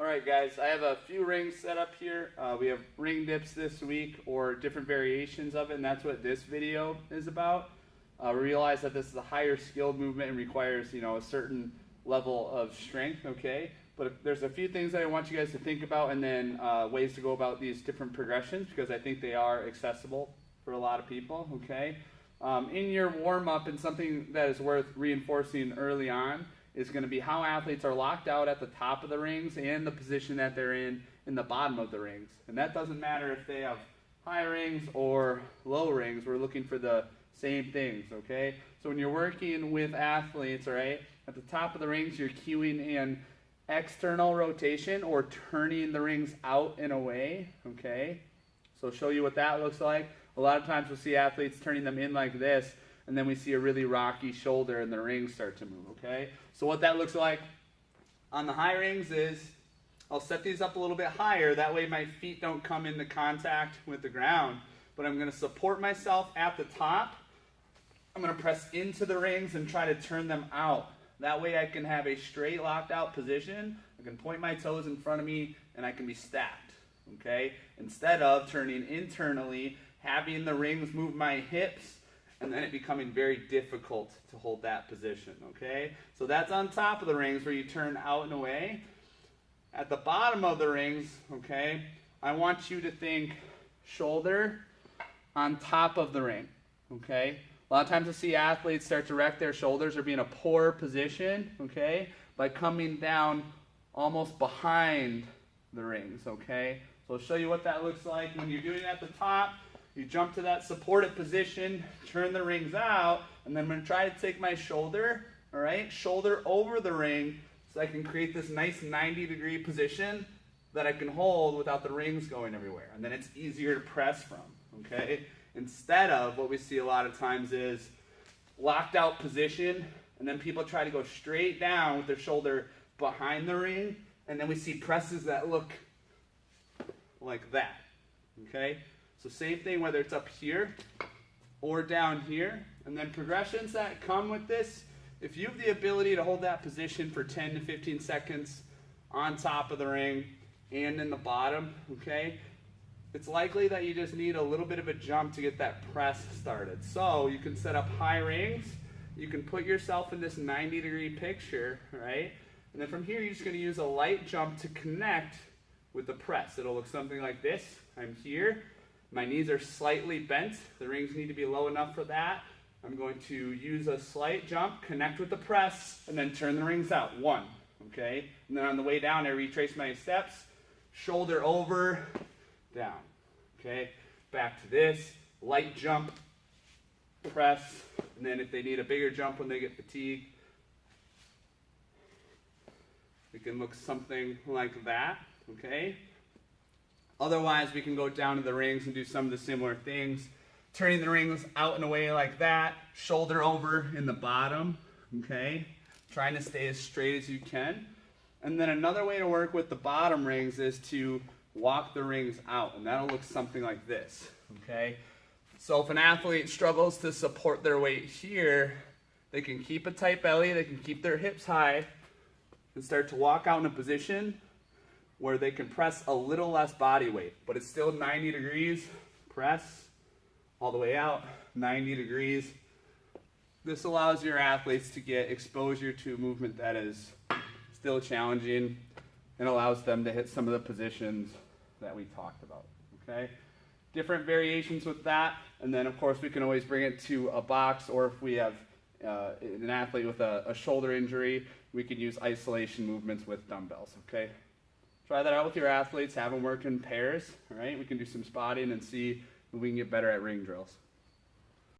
Alright guys, I have a few rings set up here. We have ring dips this week or different variations of it, and that's what this video is about. We realize that this is a higher skilled movement and requires, a certain level of strength, okay? But there's a few things that I want you guys to think about, and then ways to go about these different progressions, because I think they are accessible for a lot of people, okay? In your warm-up, and something that is worth reinforcing early on, is going to be how athletes are locked out at the top of the rings and the position that they're in the bottom of the rings. And that doesn't matter if they have high rings or low rings. We're looking for the same things, okay? So when you're working with athletes, all right, at the top of the rings, you're cueing in external rotation or turning the rings out and away, okay? So I'll show you what that looks like. A lot of times we'll see athletes turning them in like this, and then we see a really rocky shoulder and the rings start to move, okay? So what that looks like on the high rings is I'll set these up a little bit higher. That way my feet don't come into contact with the ground. But I'm going to support myself at the top. I'm going to press into the rings and try to turn them out. That way I can have a straight locked out position. I can point my toes in front of me and I can be stacked, okay? Instead of turning internally, having the rings move my hips, and then it becoming very difficult to hold that position, okay? So that's on top of the rings where you turn out and away. At the bottom of the rings, okay, I want you to think shoulder on top of the ring, okay? A lot of times I see athletes start to wreck their shoulders or be in a poor position, okay, by coming down almost behind the rings, okay? So I'll show you what that looks like. When you're doing it at the top, you jump to that supported position, turn the rings out, and then I'm going to try to take my shoulder, all right, shoulder over the ring so I can create this nice 90-degree position that I can hold without the rings going everywhere. And then it's easier to press from, okay? Instead of what we see a lot of times is locked out position, and then people try to go straight down with their shoulder behind the ring, and then we see presses that look like that, okay? So same thing whether it's up here or down here. And then progressions that come with this, if you have the ability to hold that position for 10 to 15 seconds on top of the ring and in the bottom, okay, it's likely that you just need a little bit of a jump to get that press started. So you can set up high rings, you can put yourself in this 90-degree picture, right? And then from here you're just going to use a light jump to connect with the press. It'll look something like this. I'm here. My knees are slightly bent. The rings need to be low enough for that. I'm going to use a slight jump, connect with the press, and then turn the rings out. One, okay? And then on the way down, I retrace my steps. Shoulder over, down, okay? Back to this, light jump, press, and then if they need a bigger jump when they get fatigued, it can look something like that, okay? Otherwise, we can go down to the rings and do some of the similar things. Turning the rings out and away like that, shoulder over in the bottom, okay? Trying to stay as straight as you can. And then another way to work with the bottom rings is to walk the rings out, and that'll look something like this, okay? So if an athlete struggles to support their weight here, they can keep a tight belly, they can keep their hips high, and start to walk out in a position where they can press a little less body weight, but it's still 90 degrees, press, all the way out, 90 degrees. This allows your athletes to get exposure to a movement that is still challenging and allows them to hit some of the positions that we talked about, okay? Different variations with that, and then of course we can always bring it to a box, or if we have an athlete with a shoulder injury, we can use isolation movements with dumbbells, okay? Try that out with your athletes, have them work in pairs, all right? We can do some spotting and see if we can get better at ring drills.